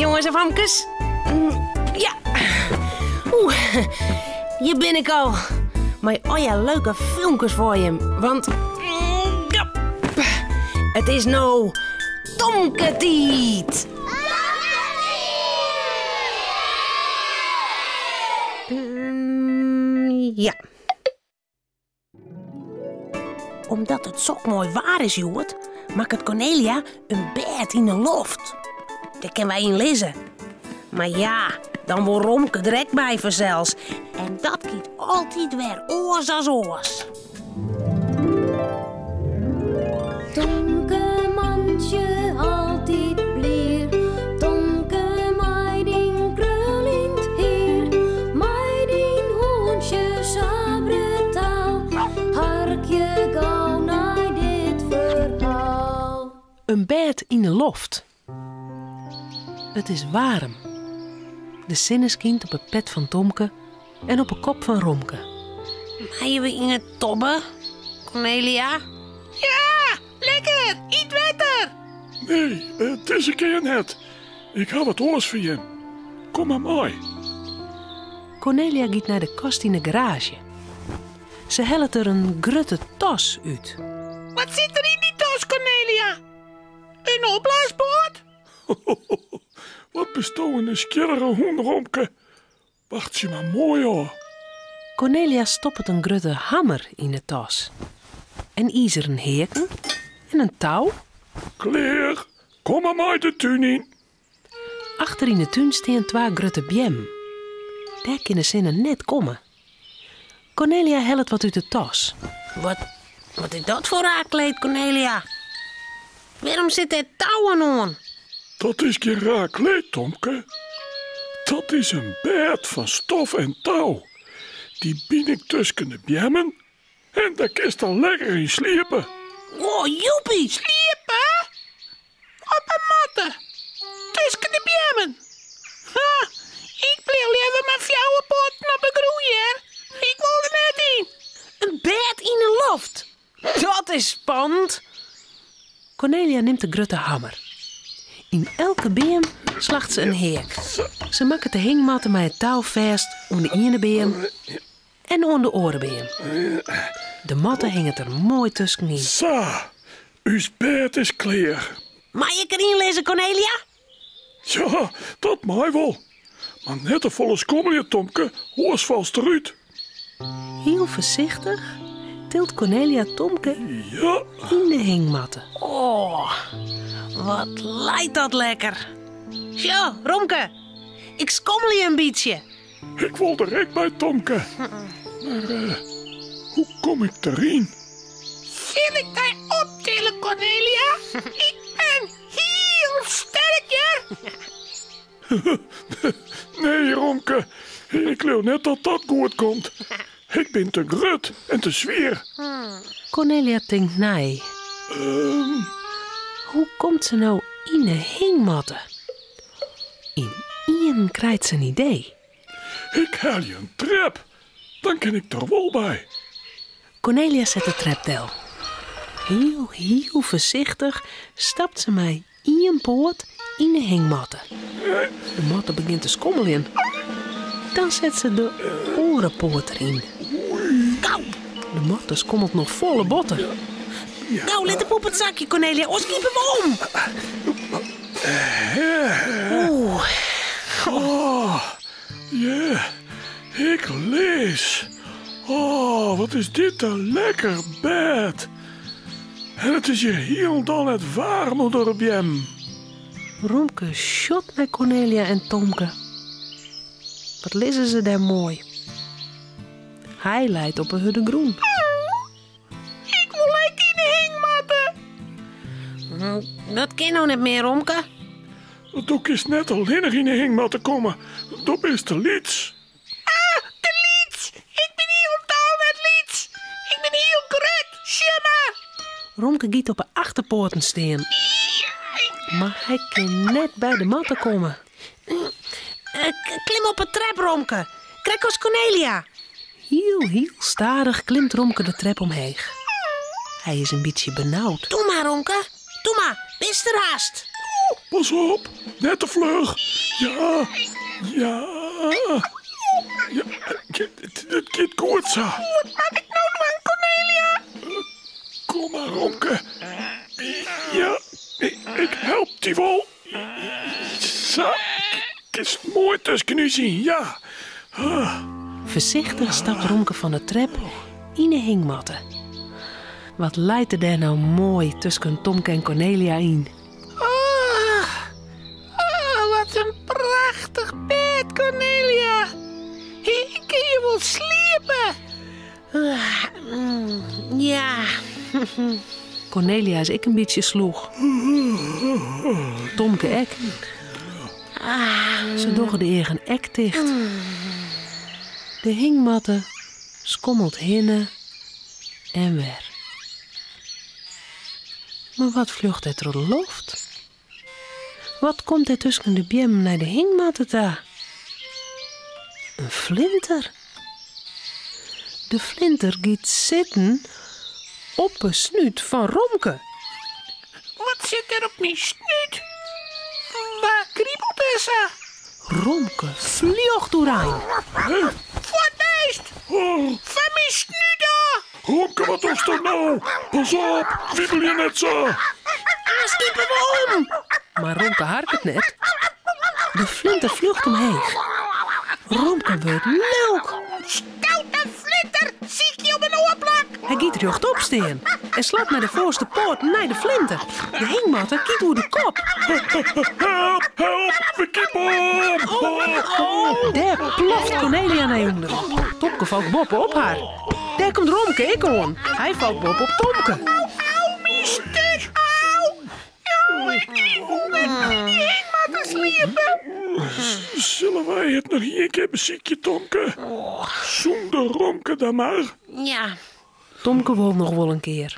jongens en famkes. Ja. Hier ben ik al. Maar ja, leuke filmpjes voor je. Want... het is nou... Tomketiet. Ja. Omdat het zo mooi waar is, Joert, maakt het Cornelia een bed in de loft. Daar kunnen wij in lezen. Maar ja, dan wordt Romke direct bij verzels. En dat giet altijd weer oors als oors. Tomke mandje altijd blier. Tomke meiding krulint heer. Meiding hoentje sabre taal. Harkje gauw naar dit verhaal. Een bed in de loft. Het is warm. De zon schijnt op het pet van Tomke en op de kop van Romke. Maaien we in het tobbe, Cornelia? Ja, lekker, iets wetter. Nee, het is een keer net. Ik had wat oors voor je. Kom maar mooi. Cornelia gaat naar de kast in de garage. Ze helpt er een grote tas uit. Wat zit er in die tas, Cornelia? Een opblaasboord? Wat bestond een skillere hoen, Romke. Wacht je maar mooi hoor. Cornelia stopt een grote hammer in de tas. Een ijzeren heken en een touw. Kleer, kom maar mooi de tuin in. Achter in de tuin staan 2 grote bjem. Daar kunnen ze net komen. Cornelia helpt wat uit de tas. Wat is dat voor raakkleed, Cornelia? Waarom zit er touwen aan? Dat is geen raar kleed, Tomke. Dat is een bed van stof en touw. Die bied ik tussen de bjemmen en daar kun je dan lekker in sliepen. Oh, joepie! Sliepen? Op een matte. Tussen de bjemmen. Ha, ik bleef liever mijn fjouwenpoten op de groeier. Ik wil er net in. Een bed in een loft. Dat is spannend. Cornelia neemt de grote hammer. In elke beam slacht ze een heek. Ze maakt de hingmatten met het touw vast om de ene beam en om de andere beam. De matten hingen er mooi tussenin. Zo, uw bed is klaar. Mag ik erin lezen, Cornelia? Ja, dat mag wel. Maar net een volle skommel, Tomke, hoors vast eruit. Heel voorzichtig tilt Cornelia Tomke Ja, in de hingmatten. Oh, wat lijkt dat lekker. Zo, Romke, ik skommel je een beetje. ik wil direct bij Tomke. Maar hoe kom ik erin? Zal ik daar optillen, Cornelia? Ik ben heel sterk, ja? Nee, Romke, ik geloof net dat dat goed komt. Ik ben te grut en te zwier. Cornelia denkt nee. Hoe komt ze nou in de hingmatten? In één krijgt ze een idee. Ik haal je een trap. Dan kan ik er wel bij. Cornelia zet de traptel. Heel voorzichtig stapt ze mij één poort in de hingmatten. De matten begint te skommelen. Dan zet ze de orenpoort erin. De matten skommelt nog volle botten. Nou, let op het zakje, Cornelia. Ons kiepen we om. Oeh. Oh, ja, ik lees. Oh, wat is dit een lekker bed. En het is hier heel dan het warm onder de bjem. Romke shot naar Cornelia en Tomke. Wat lezen ze daar mooi. Hij leidt op een hudde groen. Ik wil lekker in de hingmatten. Dat kan nou niet meer, Romke. Dat is net alleen nog in de hingmat te komen. Dat is de lieds. Ah, de lieds. Ik ben heel taal met lieds. Ik ben heel grut, shimmer. Romke giet op de achterpoorten staan. Maar hij kan net bij de matten komen. Klim op het trap, Romke. Kijk als Cornelia. Heel stadig klimt Romke de trap omheen. Hij is een beetje benauwd. Doe maar, Romke. Doe maar. Best er haast. Pas op, net te vlug. Ja. Het gaat goed zo. Wat mag ik nou doen, Cornelia? Kom maar, Romke. Ja, ik help die wel. Zo, ik is mooi tussen u zien, ja. Voorzichtig stapt Romke van de trap in de hingmatte. Wat leidt er daar nou mooi tussen Tomke en Cornelia in? Wat een prachtig bed, Cornelia. Ik kan je wel sliepen. Ja. Cornelia is ik een beetje sloeg. Tomke ek. Ze doggen de eigen ek dicht. De hingmatte schommelt hinnen en weer. Maar wat vlucht er door de lucht? Wat komt er tussen de bjem naar de hingmatte daar? Een vlinter. De vlinter gaat zitten op een snuit van Romke. Wat zit er op mijn snuit? Waar kriebelt er ze? Romke vliegt doorheen. Wat is het? Van mijn snuit af! Romke, wat is dat nou? Pas op, wiebel je net zo. Skiepen we om. Maar Romke harkt het net. De vlinter vlucht omheen. Romke wordt leuk. Stoute flinter, zie ik je op een oorplak? Hij giet rechtop staan en slaat naar de voorste poort naar de vlinter. De hingmatte kiet door de kop. Help, we kiepen om. Daar ploft Cornelia naar onder. Tomke valt Bob op haar. Daar komt Romke ik aan. Hij valt Bob op Tomke. Au, mijn stuk, au! Ja, ik moet niet maar te sliepen. Zullen wij het nog een keer beziekje, Tomke? Zonder Romke dan maar. Ja. Tomke wil nog wel een keer.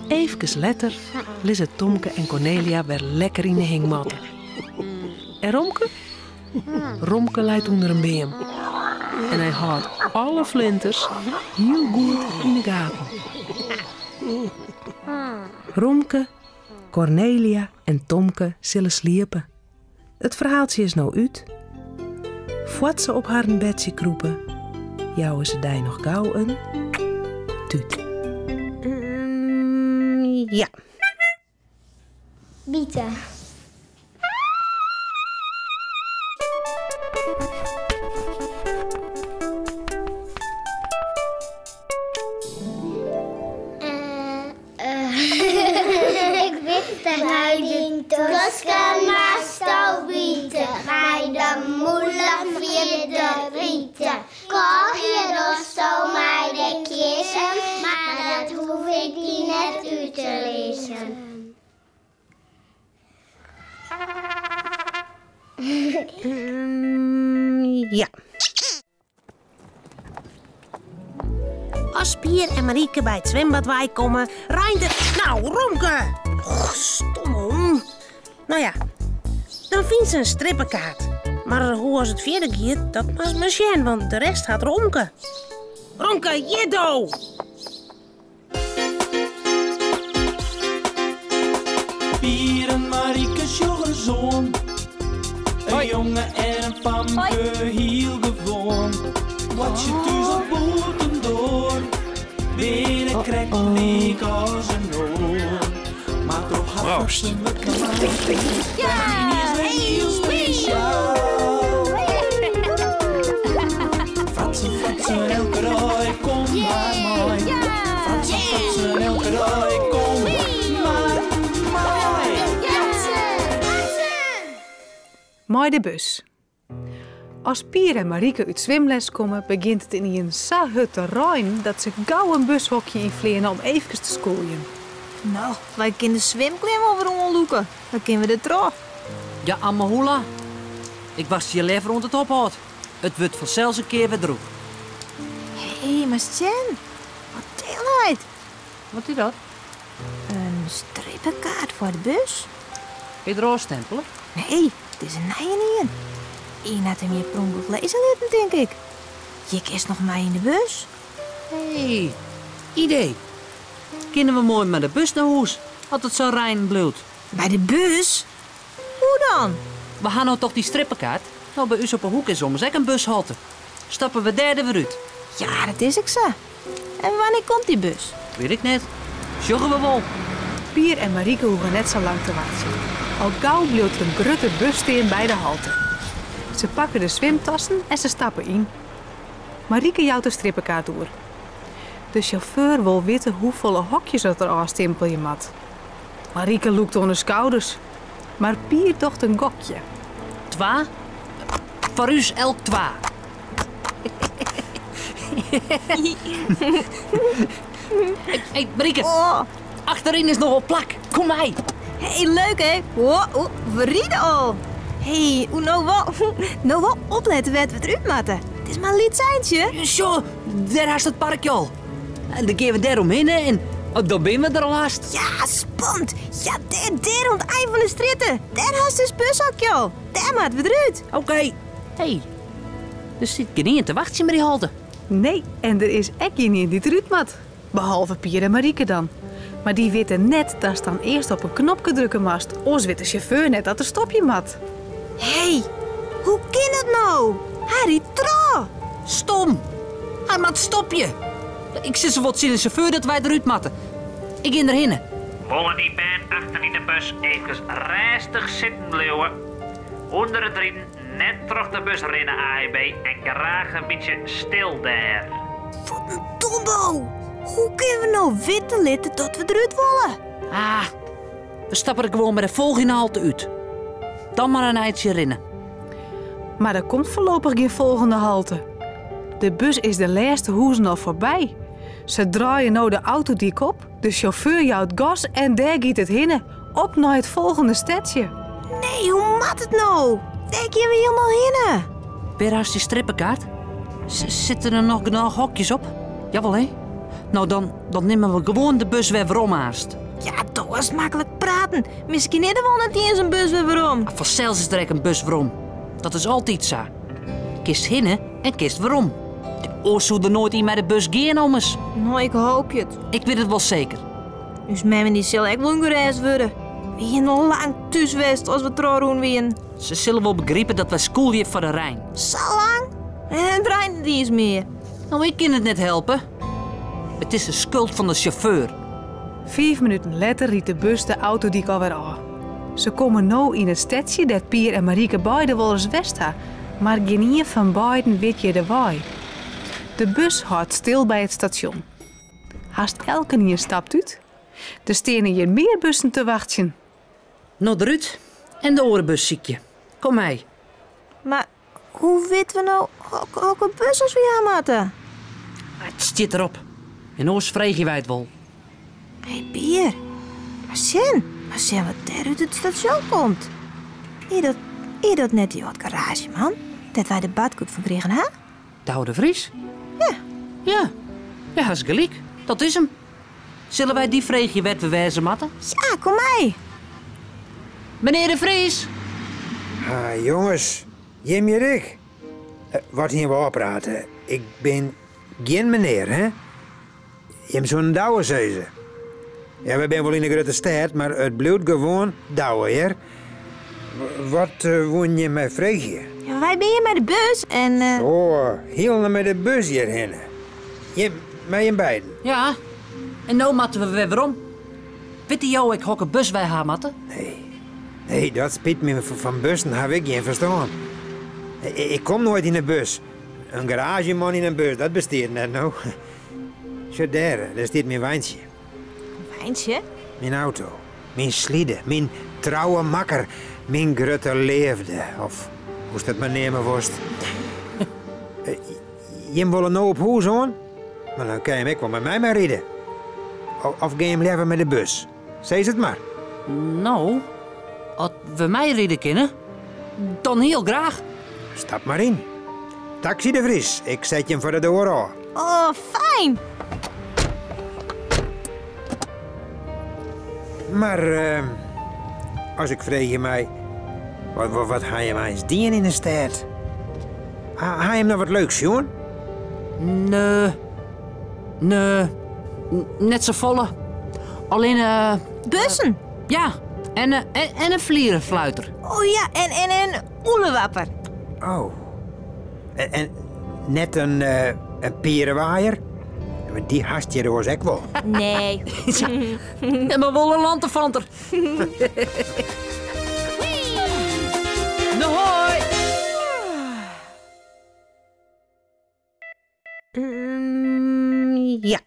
Even later lissen Tomke en Cornelia weer lekker in de hingmatten. En Romke? Romke leidt onder een beem. En hij houdt alle vlinters heel goed in de gaten. Romke, Cornelia en Tomke zullen sliepen. Het verhaaltje is nou uit. Voordat ze op haar bedje kroepen, jouwen ze daar nog gauw een tuut. Ja. Bieten. Ik weet het niet. Tosca maar stou bieten. Mij de moela via de rieten. Koch je rosto mij de kiezen. Maar dat hoef ik die net uit te lezen. Ja. Als Pier en Marieke bij het zwembad komen, rijdt het... Nou, Romke! Stomme hond. Nou ja, dan vindt ze een strippenkaart. Maar hoe als het verder gaat, dat was Machine, want de rest gaat Romke. Romke, jiddo! Pier en Marieke's jongezoon. Een jongen en een famke, heel gewoon. Wat je thuis op boeten door. Binnen krijgt leek als een oor. Maar toch had ze me klaar. Ja, heel speciaal. Fratsen, elke rooi, kom maar mooi. Fratsen, elke rooi, kom maar mooi. Mooi de bus. Als Pier en Marieke uit zwemles komen, begint het in een hut te ruim dat ze gauw een bushokje invliegen om even te schooien. Nou, wij kunnen de zwemklim over onloeken. Dan kunnen we er terug. Ja, Amahula. Ik was je leven rond het ophoud. Het wordt vanzelfs een keer weer droeg. Hé, maar Sjen, wat deelheid. Wat is dat? Een strippenkaart voor de bus? Kun je er ook stempelen? Nee, het is een nijen. Eén had hem je pronkelijk lezen laten, denk ik. Je kist nog mij in de bus. Idee. Kunnen we mooi met de bus naar huis, als het zo rein bloedt. Bij de bus? Hoe dan? We gaan nou toch die strippenkaart? Nou, bij u op een hoek is soms ook een bushalte. Stappen we derde weer uit. Ja, dat is ik zo. En wanneer komt die bus? Weet ik net. Sjoggen we wel. Pier en Marieke hoeven net zo lang te wachten. Al gauw bleef er een grote bus staan bij de halte. Ze pakken de zwemtassen en ze stappen in. Marieke jouwt de strippenkaart door. De chauffeur wil weten hoeveel hokjes er aanstempel je mat. Marieke loekt onder de schouders. Maar Pier docht een gokje. 2. Voor u elk 2. Hey, Marieke. Oh. Achterin is nog op plak. Kom mee. Hey, leuk hè? Oh, we rieden al. Hey, nou wel opletten wat we eruit moeten. Het is maar een liedseintje. Zo, daar haast het parkje al. En dan gaan we daaromheen en dan ben we er al haast. Ja, spannend. Ja, daar rond het eind van de stritten. Daar haast het bushokje al. Daar moeten we eruit. Oké. Hey, er zit geen in te wachten bij die halte. Nee, en er is echt niet die eruit moet. Behalve Pier en Marieke dan. Maar die weten net dat ze dan eerst op een knopje drukken moest. Ons weet de chauffeur net dat er stopje mat. Hey, hoe kan het nou? Harry trouw. Stom. Hij maakt stopje. Ik zit zo wat zien de chauffeur dat wij eruit matten. Ik ga erheen. Wollen die band achter in de bus even rustig zitten blijven. Onder het rijden, net terug de bus rennen AEB en graag een beetje stil daar. Wat een dombo. Hoe kunnen we nou weten litten tot we eruit willen? Ah, we stappen er gewoon bij de volgende halte uit. Dan maar een eindje rennen. Maar er komt voorlopig geen volgende halte. De bus is de laatste hoezen al voorbij. Ze draaien nou de autodiek op, de chauffeur jouwt gas en daar gaat het heen. Op naar het volgende stadje. Nee, hoe mat het nou? Daar gaan we hier nou heen. Waar is die strippenkaart? Zitten er nog genoeg hokjes op? Jawel, hè? Nou, dan nemen we gewoon de bus weer waarom haast. Ja, toch was makkelijk praten. Misschien is er wel net eens een bus weer waarom. Vanzelfs is er ook een bus waarom. Dat is altijd zo. Kist hinnen en kist waarom. Oors zou er nooit in met de bus gaan, ommers. Nou, ik hoop het. Ik weet het wel zeker. Dus mij die zal echt wel gereisd worden. We zijn nog lang thuis geweest als we trouwen weer. Ze zullen wel begrijpen dat wij school hier voor de Rijn. Zo lang? En draait die eens meer. Nou, ik kan het net helpen. Het is de schuld van de chauffeur. 5 minuten later riet de bus de autodiek alweer aan. Ze komen nou in het stadje dat Pier en Marieke beide wel eens west hebben, maar geen een van beiden weet je de waai. De bus houdt stil bij het station. Haast elke niet stapt uit. Er staan hier meer bussen te wachten. Nou, eruit. En de orenbus zie je. Kom mee. Maar hoe weten we nou welke bus als we gaan moeten? Het staat erop. En oors vregen wij het wel. Hé, Pier. Maar zien wat daar uit het station komt. Is dat net die wat garage, man? Dat wij de badkoek van kregen, hè? De Oude Vries? Ja. Ja. Ja, dat is gelijk. Dat is hem. Zullen wij die vreegje wet bewijzen, matten? Ja, kom mee. Meneer de Vries. Ah, jongens. Jim Rick. Wat hier wel praten. Ik ben geen meneer, hè? Je hebt zo'n douwezeuze. Ja, we zijn wel in een grote stad, maar het bloed gewoon douwen, hè? Wat woon je met vreegje? Ja, wij ben hier met de bus en... Oh, heel naar met de bus hierheen. Je met je beiden? Ja. En nou matten we weer waarom. Weet je jou ik hok een bus wij gaan matten? Nee, dat spijt me. Van bussen heb ik geen verstaan. Ik kom nooit in een bus. Een garageman in een bus, dat bestaat net nou. Zo daar staat mijn wijntje. Wijntje? Mijn auto. Mijn slide. Mijn trouwe makker. Mijn grote leefde. Of hoe is dat maar nemen worst. Je willen nou op huis aan? Maar dan kan je ook wel met mij maar rijden. Of ga je liever met de bus? Zeg het maar. Nou, als we mij rijden kunnen, dan heel graag. Stap maar in. Taxi de Vries. Ik zet je hem voor de deur aan. Oh, fijn. Maar, als ik vraag je mij, wat ga je mij eens dienen in de stad? Ga je hem nog wat leuks, jongen? Nee, net zo volle. Alleen, bussen? Ja, En een vlierenfluiter. Oh ja, en een oelewapper. Oh. En net een pierenwaaier? Maar die hast je dus ook wel. Nee. En maar wel een lanterfanter. Hoi! Ja.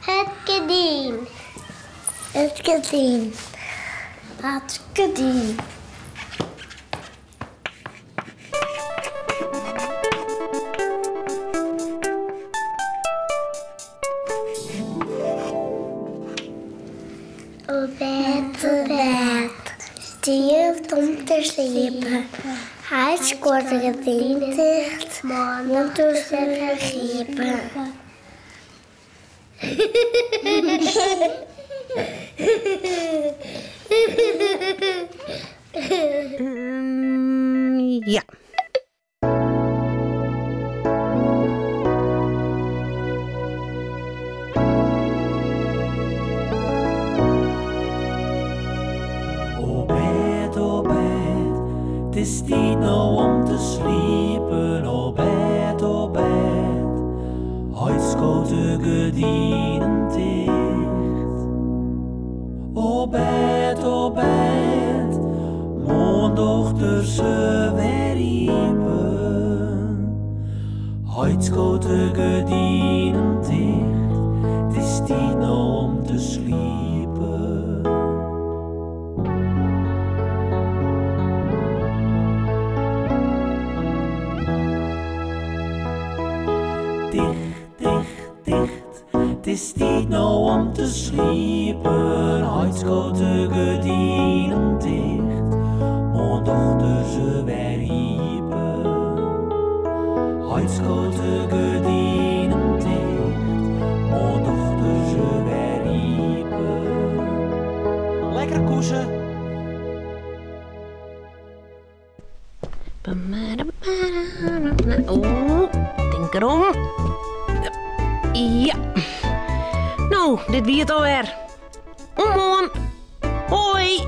Het gedien. Het gedien. Het gedien. Op bed. Stiert om te sliepen. Hij scoort het dicht. Mond tussen de griepen. Ja. O bed, het is tijd nou om te sliepen. O bed, huid schoot de gedienen dicht. O bed, moondochter ze weer riepen. Huid schoot de gedienen dicht, het is tijd nou om te sliepen. Het is tijd nou om te sliepen, huid schoot de gedienen dicht, moondochter ze weer riepen. Huid schoot de gedienen dicht, moondochter ze weer riepen. Lekker koesen. Oh, denk erom. Ja. Nou, dit wie het alweer. Omhoorn. Hoi.